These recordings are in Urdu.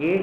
8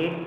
8,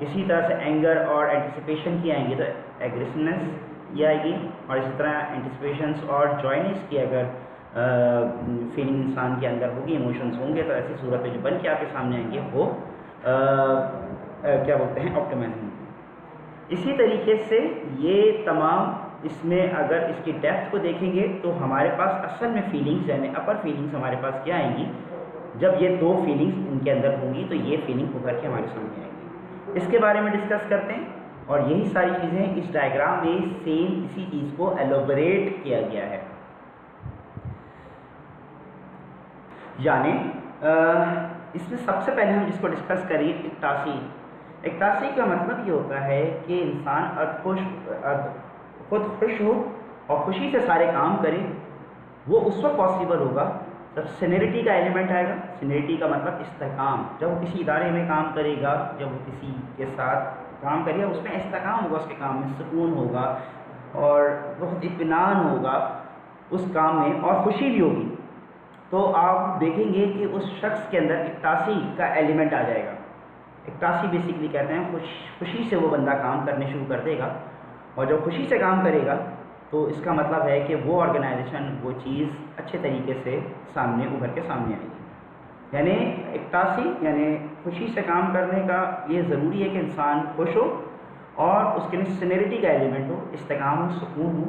اسی طرح سے اینگر اور اینٹیسپیشن کی آئیں گی تو ایگریسونیس یہ آئے گی، اور اسی طرح اینٹیسپیشنس اور جوائنس کی اگر فیلنگ انسان کے اندر ہوگی، ایموشنس ہوں گے، تو ایسی صورت پہ جو بن کے آپ کے سامنے آئیں گے وہ کیا بولتے ہیں آپٹیمائزم۔ اسی طریقے سے یہ تمام اس میں اگر اس کی ڈیپتھ کو دیکھیں گے تو ہمارے پاس اصل میں فیلنگز یعنی اپر فیلنگز ہمارے پاس کیا آئیں گی، جب یہ دو فیلنگز ان کے اندر ہوں گی تو یہ فیلنگ ابھر کے ہمارے سامنے آئیں گی۔ اس کے بارے میں ڈسکس کرتے ہیں، اور یہی ساری چیزیں اس ڈائیگرام میں سیم اسی چیز کو ایلوبریٹ کیا گیا ہے۔ یعنی اس میں سب سے پہلے ہم جس کو ڈسکس کریں اکتاسی۔ اکتاسی کا مطلب یہ ہوتا ہے کہ انسان خود خوش ہو اور خوشی سے سارے کام کرے، وہ اس وقت پاسبل ہوگا جب سینیرٹی کا ایلیمنٹ آئے گا۔ سینیرٹی کا مطلب استحکام، جب وہ کسی ادارے میں کام کرے گا، جب وہ کسی کے ساتھ کام کرے گا، اس میں استحکام ہوگا، اس کے کام میں سکون ہوگا اور بہت اطمینان ہوگا اس کام میں، اور خوشی بھی ہوگی۔ تو آپ دیکھیں گے کہ اس شخص کے اندر اکتاسی کا ایلیمنٹ آ جائے گا۔ اکتاسی بیسکلی کہتے ہیں خوشی سے وہ بندہ کام کرنے شروع کر دے گا، اور جب خوشی سے کام کرے گا تو اس کا مطلب ہے کہ وہ آرگنائزیشن، وہ چیز اچھے طریقے سے سامنے ابھر کے سامنے آئے گی۔ یعنی اکتاسی یعنی خوشی سے کام کرنے کا یہ ضروری ہے کہ انسان خوش ہو اور اس کے لیے سینیرٹی کا ایلیمنٹ ہو، استحکام ہو، سکون ہو،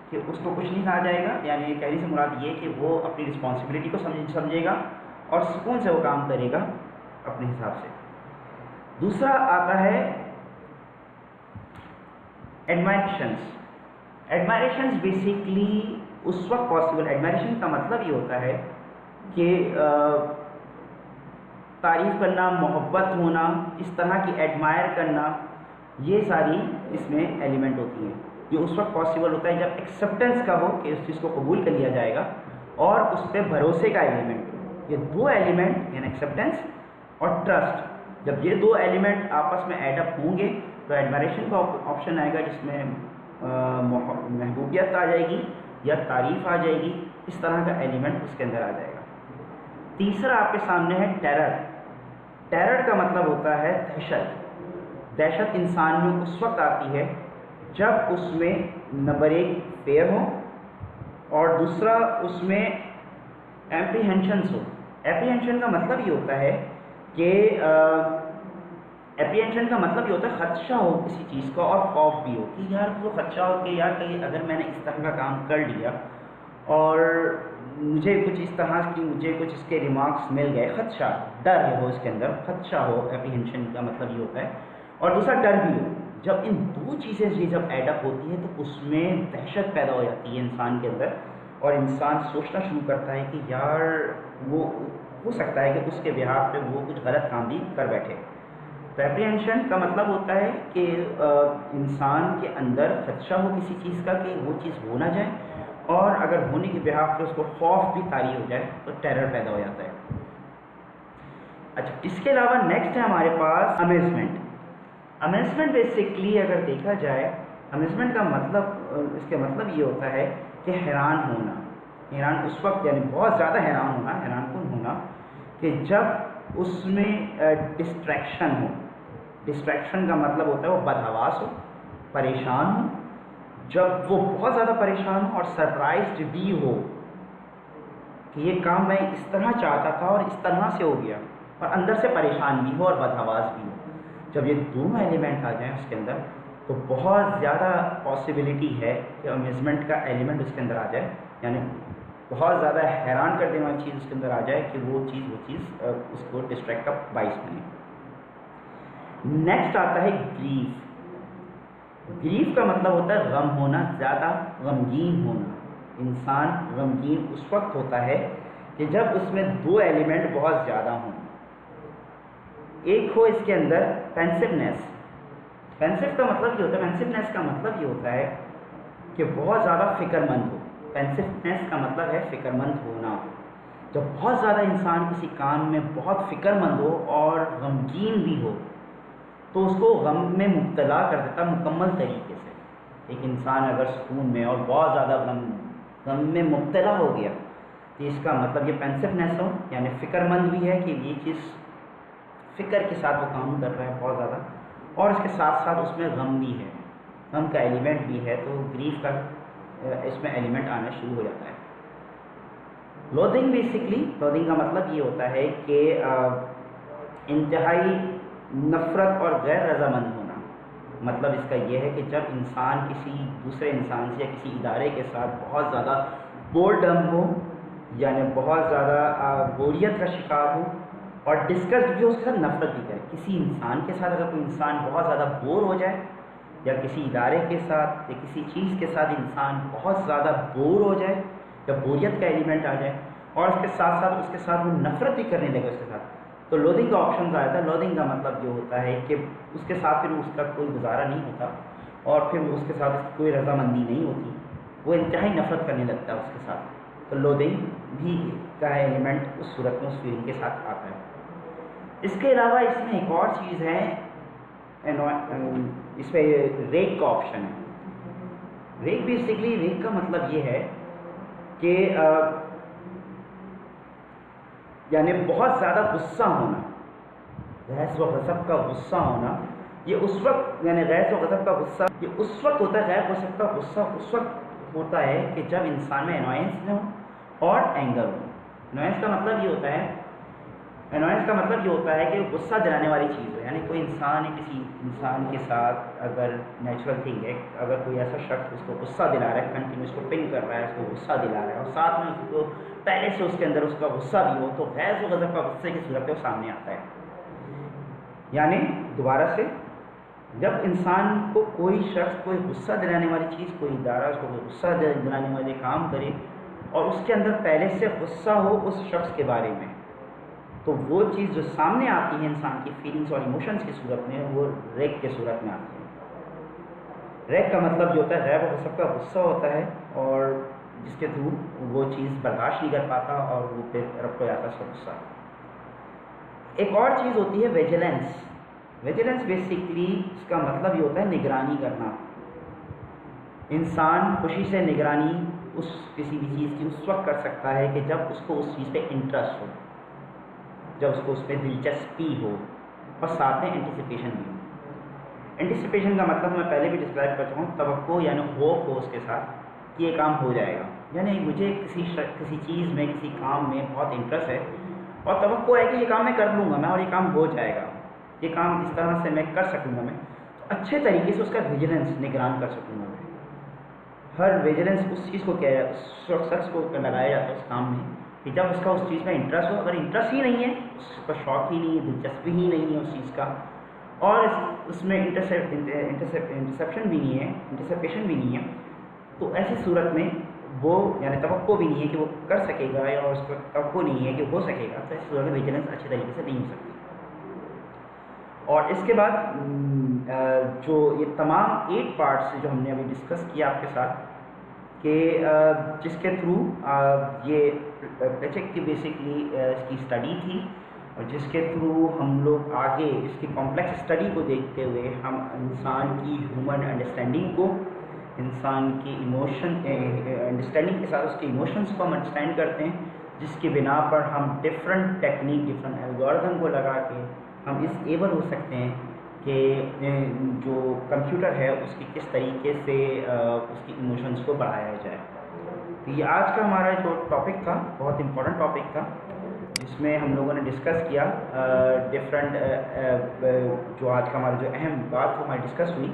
کہ اس کو کچھ نہیں کہا جائے گا۔ یعنی کہنے سے مراد یہ کہ وہ اپنی رسپانسبلٹی کو سمجھے گا اور سکون سے وہ کام کرے گا اپنے حساب سے۔ دوسرا آتا ہے ایڈمائریشنس۔ ایڈمائریشنس بیسکلی اس وقت پاسبل، ایڈمائریشن کا مطلب یہ ہوتا ہے کہ تعریف کرنا، محبت ہونا، اس طرح کی ایڈمائر کرنا، یہ ساری اس میں ایلیمنٹ ہوتی ہیں۔ یہ اس وقت پاسبل ہوتا ہے جب ایکسیپٹنس کا ہو کہ اس چیز کو قبول کر لیا جائے گا، اور اس پہ بھروسے کا ایلیمنٹ ہو۔ یہ دو ایلیمنٹ یعنی ایکسیپٹنس اور ٹرسٹ، جب یہ دو ایلیمنٹ آپس میں ایڈ اپ ہوں گے تو ایڈمائریشن کا آپشن آئے گا، جس میں محبوبیت آ جائے گی یا تعریف آ جائے گی، اس طرح کا ایلیمنٹ اس کے اندر آ جائے گا۔ تیسرا آپ کے سامنے ہے ٹیرر۔ ٹیرر کا مطلب ہوتا ہے دہشت۔ دہشت انسان میں اس وقت آتی ہے جب اس میں نمبر ایک فیئر ہو، اور دوسرا اس میں ایپریہنشنس ہو۔ ایپریہنشن کا مطلب یہ ہوتا ہے کہ ایپریہنشن کا مطلب یہ ہوتا ہے خدشہ ہو کسی چیز کا، اور خوف بھی ہو کہ یار وہ خدشہ ہو کہ یار کہ اگر میں نے اس طرح کا کام کر لیا اور مجھے کچھ اس طرح کی اس کے ریمارکس مل گئے، خدشہ، ڈر ہو اس کے اندر، خدشہ ہو، ایپریہنشن کا مطلب یہ ہوتا ہے، اور دوسرا ڈر بھی ہو۔ جب ان دو چیزیں جب ایڈ اپ ہوتی ہیں تو اس میں دہشت پیدا ہو جاتی ہے انسان کے اندر، اور انسان سوچنا شروع کرتا ہے کہ یار وہ ہو سکتا ہے کہ اس کے بہاف پہ وہ کچھ غلط کام بھی کر بیٹھے۔ تو ایپریہنشن کا مطلب ہوتا ہے کہ انسان کے اندر خدشہ ہو کسی چیز کا کہ وہ چیز ہو نہ جائے، اور اگر ہونے کے بہاف پہ اس کو خوف بھی طاری ہو جائے تو ٹیرر پیدا ہو جاتا ہے۔ اچھا، اس کے علاوہ نیکسٹ ہے ہمارے پاس امیزمنٹ۔ امیزمنٹ بیسکلی اگر دیکھا جائے، امیزمنٹ کا مطلب، اس کے مطلب یہ ہوتا ہے کہ حیران ہونا۔ حیران اس وقت یعنی بہت زیادہ حیران ہونا، حیران کن ہونا کہ جب اس میں ڈسٹریکشن ہو۔ ڈسٹریکشن کا مطلب ہوتا ہے وہ بدحواس ہو، پریشان ہو، جب وہ بہت زیادہ پریشان ہو اور سرپرائزڈ بھی ہو کہ یہ کام میں اس طرح چاہتا تھا اور اس طرح سے ہو گیا، اور اندر سے پریشان بھی ہو اور بدحواس بھی ہو۔ جب یہ دونوں ایلیمنٹ آ جائیں اس کے اندر تو بہت زیادہ پاسبلٹی ہے کہ امیزمنٹ کا ایلیمنٹ اس کے اندر آ جائے، یعنی بہت زیادہ حیران کر دینے والی چیز اس کے اندر آ جائے کہ وہ چیز اس کو ڈسٹریکٹ کا باعث بنے۔ نیکسٹ آتا ہے گریف۔ گریف کا مطلب ہوتا ہے غم ہونا، زیادہ غمگین ہونا۔ انسان غمگین اس وقت ہوتا ہے کہ جب اس میں دو ایلیمنٹ بہت زیادہ ہوں۔ ایک ہو اس کے اندر پینسونیس۔ پینسو کا مطلب یہ ہوتا ہے، پینسونیس کا مطلب یہ ہوتا ہے کہ بہت زیادہ فکر مند ہو۔ پینسونیس کا مطلب ہے فکر مند ہونا۔ جب بہت زیادہ انسان کسی کام میں بہت فکر مند ہو اور غمگین بھی ہو تو اس کو غم میں مبتلا کر دیتا مکمل طریقے سے۔ ایک انسان اگر سکون میں اور بہت زیادہ غم میں مبتلا ہو گیا تو اس کا مطلب یہ پینسونیس ہو، یعنی فکر مند بھی ہے کہ یہ چیز فکر کے ساتھ وہ کام کر رہا ہے بہت زیادہ، اور اس کے ساتھ ساتھ اس میں غم بھی ہے، غم کا ایلیمنٹ بھی ہے، تو گریف کا اس میں ایلیمنٹ آنا شروع ہو جاتا ہے۔ لودنگ بیسکلی، لودنگ کا مطلب یہ ہوتا ہے کہ انتہائی نفرت اور غیر رضامند ہونا۔ مطلب اس کا یہ ہے کہ جب انسان کسی دوسرے انسان سے یا کسی ادارے کے ساتھ بہت زیادہ بورڈم ہو، یعنی بہت زیادہ بوریت کا شکار ہو، اور ڈسکسڈ بھی ہو، اس کے ساتھ نفرت بھی کرے۔ کسی انسان کے ساتھ اگر کوئی انسان بہت زیادہ بور ہو جائے، یا کسی ادارے کے ساتھ یا کسی چیز کے ساتھ انسان بہت زیادہ بور ہو جائے یا بوریت کا ایلیمنٹ آ جائے، اور اس کے ساتھ ساتھ اس کے ساتھ وہ نفرت بھی کرنے لگے اس کے ساتھ، تو لودنگ کا آپشن آیا تھا۔ لودنگ کا مطلب یہ ہوتا ہے کہ اس کے ساتھ پھر اس کا کوئی گزارا نہیں ہوتا، اور پھر اس کے ساتھ اس کی کوئی رضامندی نہیں ہوتی، وہ انتہائی نفرت کرنے لگتا ہے اس کے ساتھ، تو لودنگ بھی کا ایلیمنٹ اس صورت میں اس فیلنگ کے ساتھ آتا ہے۔ اس کے علاوہ اس میں ایک اور چیز ہے، اس میں ریک کا آپشن ہے۔ ریک بیسکلی، ریک کا مطلب یہ ہے کہ یعنی بہت زیادہ غصہ ہونا، غیظ و غضب کا غصہ ہونا، یہ اس وقت، یعنی غیظ و غضب کا غصہ یہ اس وقت ہوتا ہے، غیظ و غضب کا غصہ اس وقت ہوتا ہے کہ جب انسان میں انوائنس ہو اور اینگر ہو۔ انوائنس کا مطلب یہ ہوتا ہے، انوائنس کا مطلب یہ ہوتا ہے کہ غصہ دلانے والی چیز ہو، یعنی کوئی انسان کسی انسان کے ساتھ، اگر نیچرل تھنگ ہے، اگر کوئی ایسا شخص اس کو غصہ دلا رہا ہے، کنٹینیو اس کو پنگ کر رہا ہے، اس کو غصہ دلا رہا ہے، اور ساتھ میں اس کو پہلے سے اس کے اندر اس کا غصہ بھی ہو، تو غیظ و غضب کا غصے کی صورت میں وہ سامنے آتا ہے۔ یعنی دوبارہ سے، جب انسان کو کوئی شخص کوئی غصہ دلانے والی چیز، کوئی ادارہ اس کو کوئی غصہ دلانے والے کام کرے، اور اس کے اندر پہلے سے غصہ ہو اس شخص کے بارے میں، تو وہ چیز جو سامنے آتی ہے انسان کی فیلنگس اور ایموشنس کی صورت میں، وہ ریک کے صورت میں آتی ہے۔ ریک کا مطلب یہ ہوتا ہے، غیظ و غضب کا غصہ ہوتا ہے، اور جس کے تھرو وہ چیز برداشت نہیں کر پاتا، اور وہ پھر رب ہو جاتا ہے اس کا غصہ۔ ایک اور چیز ہوتی ہے ویجیلنس۔ ویجیلنس بیسکلی اس کا مطلب یہ ہوتا ہے نگرانی کرنا۔ انسان خوشی سے نگرانی اس کسی بھی چیز کی اس وقت کر سکتا ہے کہ جب اس کو اس چیز پہ انٹرسٹ ہو، جب اس کو اس پہ دلچسپی ہو، اور ساتھ میں اینٹیسپیشن بھی ہو۔ اینٹیسپیشن کا مطلب میں پہلے بھی ڈسکرائب کر چکا ہوں، توقع یعنی ہوپ ہو اس کے ساتھ کہ یہ کام ہو جائے گا، یعنی مجھے کسی چیز میں، کسی کام میں بہت انٹرسٹ ہے، اور توقع ہے کہ یہ کام میں کر لوں گا میں، اور یہ کام ہو جائے گا، یہ کام اس طرح سے میں کر سکوں گا، میں اچھے طریقے سے اس کا ویجیلنس نگران کر سکوں گا۔ میں ہر ویجیلنس اس چیز کو کیا ہے، اس شخص کو لگایا جاتا ہے اس کام میں، کہ جب اس کا اس چیز میں انٹرسٹ ہو، اگر انٹرسٹ ہی نہیں ہے، اس کا شوق ہی نہیں ہے، دلچسپی ہی نہیں ہے اس چیز کا، اور اس میں انٹرسیپشن بھی نہیں ہے، انٹرسیپیشن بھی نہیں ہے، تو ایسی صورت میں وہ، یعنی توقع بھی نہیں ہے کہ وہ کر سکے گا، اور اس کو توقع نہیں ہے کہ ہو سکے گا، تو ایسی صورت میں ویجیلنس اچھے طریقے سے نہیں ہو سکتی۔ اور اس کے بعد جو یہ تمام 8 پارٹس جو ہم نے ابھی ڈسکس کیا آپ کے ساتھ، کہ جس کے تھرو یہ پلیچک کی بیسکلی اس کی اسٹڈی تھی، اور جس کے تھرو ہم لوگ آگے اس کی کمپلیکس اسٹڈی کو دیکھتے ہوئے ہم انسان کی ہیومن انڈرسٹینڈنگ کو، انسان کی ایموشن انڈرسٹینڈنگ کے ساتھ اس کے ایموشنس کو ہم انڈرسٹینڈ کرتے ہیں، جس کی بنا پر ہم ڈفرینٹ ٹیکنیک، ڈفرینٹ الگورتھم کو لگا کے ہم اس ایبل ہو سکتے ہیں کہ جو کمپیوٹر ہے اس کی کس طریقے سے اس کی ایموشنس کو بڑھایا جائے۔ تو یہ آج کا ہمارا جو ٹاپک تھا، بہت امپورٹنٹ ٹاپک تھا، جس میں ہم لوگوں نے ڈسکس کیا ڈفرینٹ جو آج کا ہمارا جو اہم بات ہماری ڈسکس ہوئی،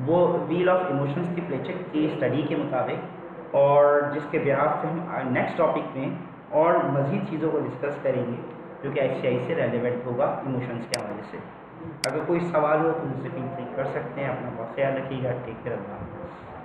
وہ ویل آف ایموشنس کی پلیچک کی اسٹڈی کے مطابق، اور جس کے بہاف پہ ہم نیکسٹ ٹاپک میں اور مزید چیزوں کو ڈسکس کریں گے جو کہ ICI سے ریلیونٹ ہوگا ایموشنس کے حوالے سے۔ اگر کوئی سوال ہو تو مجھ سے فیل کر سکتے ہیں۔ اپنا بہت خیال رکھیے گا، ٹیک کیئر، اللہ حافظ۔